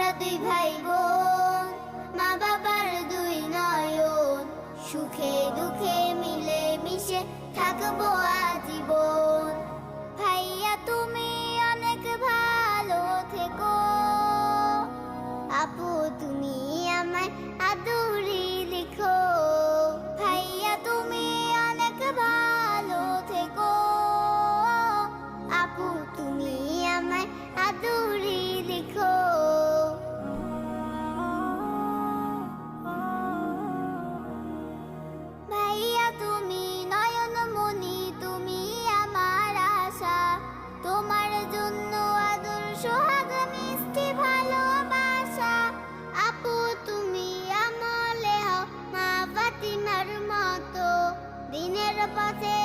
আমরা দুই ভাই বোন, মা বাবার দুই নয়ন, সুখে দুঃখে মিলে মিশে থাকবো আজীবন। ভাইয়া তুমি অনেক ভালো থেকো, আপু তুমি আমায় আদুরি লিখো। ভাইয়া তুমি অনেক ভালো থেকো, আপু তুমি আমায় আদুরি লিখো। ভাইয়া তুমি নয়নমণি, তুমি আমার আশা, তোমার জন্য আদর সোহাগ মিষ্টি ভালোবাসা। আপু তুমি আমলে হও মা ফাতিমার মতো, দিনের পথে